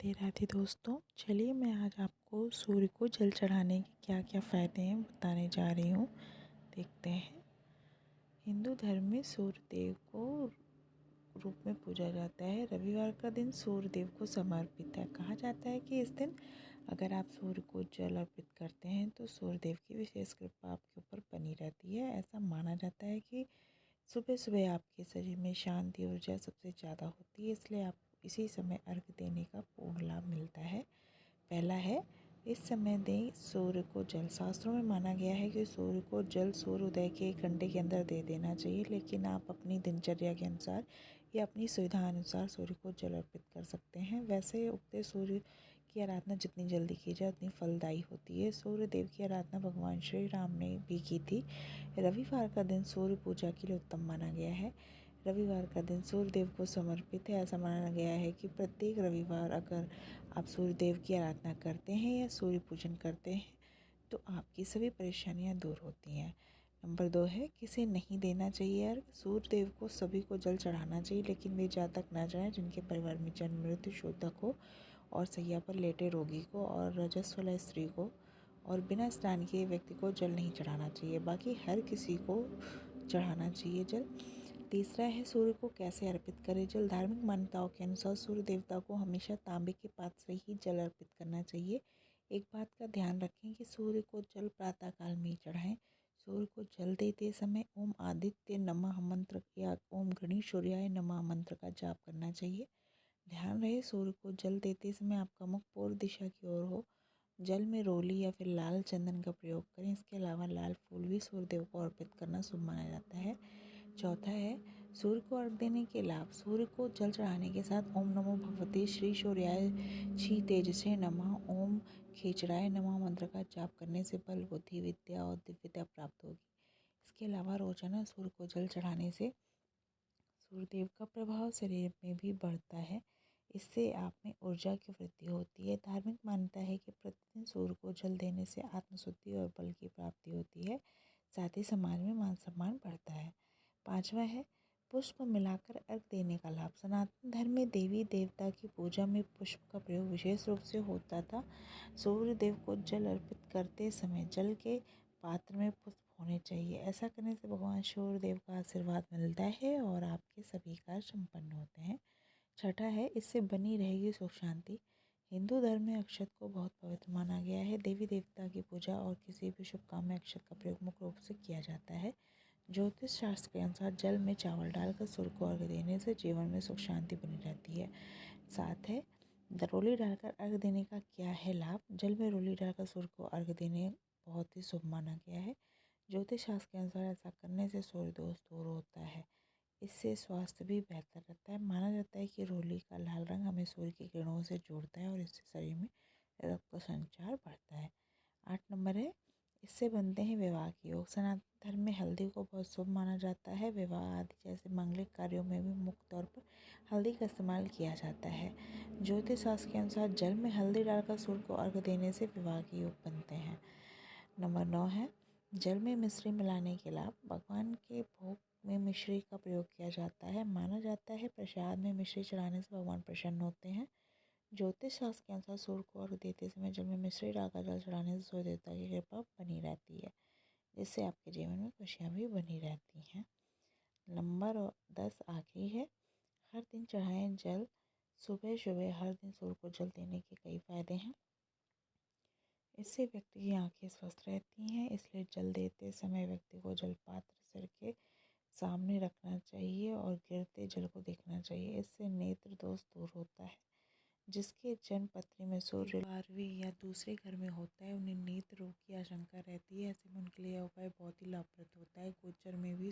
राधे राधे दोस्तों, चलिए मैं आज आपको सूर्य को जल चढ़ाने के क्या क्या फ़ायदे हैं बताने जा रही हूँ। देखते हैं। हिंदू धर्म में सूर्य देव को रूप में पूजा जाता है। रविवार का दिन सूर्य देव को समर्पित है। कहा जाता है कि इस दिन अगर आप सूर्य को जल अर्पित करते हैं तो सूर्य देव की विशेष कृपा आपके ऊपर बनी रहती है। ऐसा माना जाता है कि सुबह सुबह आपके शरीर में शांति ऊर्जा सबसे ज़्यादा होती है, इसलिए आप इसी समय अर्घ देने का पूर्ण लाभ मिलता है। पहला है, इस समय दें सूर्य को जल। शास्त्रों में माना गया है कि सूर्य को जल सूर्योदय के 1 घंटे के अंदर दे देना चाहिए, लेकिन आप अपनी दिनचर्या के अनुसार या अपनी सुविधा अनुसार सूर्य को जल अर्पित कर सकते हैं। वैसे उगते सूर्य की आराधना जितनी जल्दी की जाए उतनी फलदायी होती है। सूर्य देव की आराधना भगवान श्री राम ने भी की थी। रविवार का दिन सूर्य पूजा के लिए उत्तम माना गया है। रविवार का दिन सूर्य देव को समर्पित है। ऐसा माना गया है कि प्रत्येक रविवार अगर आप सूर्य देव की आराधना करते हैं या सूर्य पूजन करते हैं तो आपकी सभी परेशानियां दूर होती हैं। नंबर 2 है, किसे नहीं देना चाहिए अर्घ। सूर्य देव को सभी को जल चढ़ाना चाहिए, लेकिन वे जातक ना जाएं जिनके परिवार में जन्म मृत्यु शोधक हो और सैया पर लेटे रोगी को और रजस्वला स्त्री को और बिना स्नान किए व्यक्ति को जल नहीं चढ़ाना चाहिए। बाकी हर किसी को चढ़ाना चाहिए जल। तीसरा है, सूर्य को कैसे अर्पित करें जल। धार्मिक मान्यताओं के अनुसार सूर्य देवता को हमेशा तांबे के पात्र से ही जल अर्पित करना चाहिए। एक बात का ध्यान रखें कि सूर्य को जल प्रातः काल में ही चढ़ाएं। सूर्य को जल देते समय ओम आदित्य नमः मंत्र या ओम गणेश सूर्याय नमः मंत्र का जाप करना चाहिए। ध्यान रहे, सूर्य को जल देते समय आपका मुख पूर्व दिशा की ओर हो। जल में रोली या फिर लाल चंदन का प्रयोग करें। इसके अलावा लाल फूल भी सूर्यदेव को अर्पित करना शुभ माना जाता है। चौथा है, सूर्य को अर्घ देने के लाभ। सूर्य को जल चढ़ाने के साथ ओम नमो भगवते श्री सूर्याय छी तेजसे नमः, ओम खेचराय नमः मंत्र का जाप करने से बल, बुद्धि, विद्या और दिव्यता प्राप्त होगी। इसके अलावा रोजाना सूर्य को जल चढ़ाने से सूर्यदेव का प्रभाव शरीर में भी बढ़ता है। इससे आप में ऊर्जा की वृद्धि होती है। धार्मिक मान्यता है कि प्रतिदिन सूर्य को जल देने से आत्मशुद्धि और बल की प्राप्ति होती है। साथ ही समाज में मान सम्मान बढ़ता है। पांचवा है, पुष्प मिलाकर अर्घ देने का लाभ। सनातन धर्म में देवी देवता की पूजा में पुष्प का प्रयोग विशेष रूप से होता था। सूर्य देव को जल अर्पित करते समय जल के पात्र में पुष्प होने चाहिए। ऐसा करने से भगवान सूर्य देव का आशीर्वाद मिलता है और आपके सभी कार्य संपन्न होते हैं। छठा है, इससे बनी रहेगी सुख शांति। हिंदू धर्म में अक्षत को बहुत पवित्र माना गया है। देवी देवता की पूजा और किसी भी शुभ काम में अक्षत का प्रयोग मुख्य रूप से किया जाता है। ज्योतिष शास्त्र के अनुसार जल में चावल डालकर सूर्य को अर्घ देने से जीवन में सुख शांति बनी रहती है। साथ है, रोली डालकर अर्घ देने का क्या है लाभ। जल में रोली डालकर सूर्य को अर्घ देने बहुत ही शुभ माना गया है। ज्योतिष शास्त्र के अनुसार ऐसा करने से सूर्य दोष दूर होता है। इससे स्वास्थ्य भी बेहतर रहता है। माना जाता है कि रोली का लाल रंग हमें सूर्य की किरणों से जोड़ता है और इससे शरीर में रक्त का संचार बढ़ता है। 8 नंबर है, इससे बनते हैं विवाह के योग। सनातन धर्म में हल्दी को बहुत शुभ माना जाता है। विवाह आदि जैसे मांगलिक कार्यों में भी मुख्य तौर पर हल्दी का इस्तेमाल किया जाता है। ज्योतिष शास्त्र के अनुसार जल में हल्दी डालकर सूर्य को अर्घ देने से विवाह के योग बनते हैं। नंबर 9 है, जल में मिश्री मिलाने के लाभ। भगवान के भोग में मिश्री का प्रयोग किया जाता है। माना जाता है प्रसाद में मिश्री चढ़ाने से भगवान प्रसन्न होते हैं। ज्योतिष शास्त्र के अनुसार सूर्य को अर्घ देते समय जल में मिश्री डालकर जल चढ़ाने से सूर्य देवता की कृपा बनी रहती है, जिससे आपके जीवन में खुशियाँ भी बनी रहती हैं। नंबर 10 आखिरी है, हर दिन चढ़ाएं जल। सुबह सुबह हर दिन सूर्य को जल देने के कई फायदे हैं। इससे व्यक्ति की आंखें स्वस्थ रहती हैं, इसलिए जल देते समय व्यक्ति को जल पात्र सिर के सामने रखना चाहिए और गिरते जल को देखना चाहिए। इससे नेत्र दोष दूर होता है। जिसके जन्म पत्री में सूर्य 12वीं या दूसरे घर में होता है, उन्हें नेत्र रोग की आशंका रहती है। ऐसे में उनके लिए यह उपाय बहुत ही लाभप्रद होता है। गोचर में भी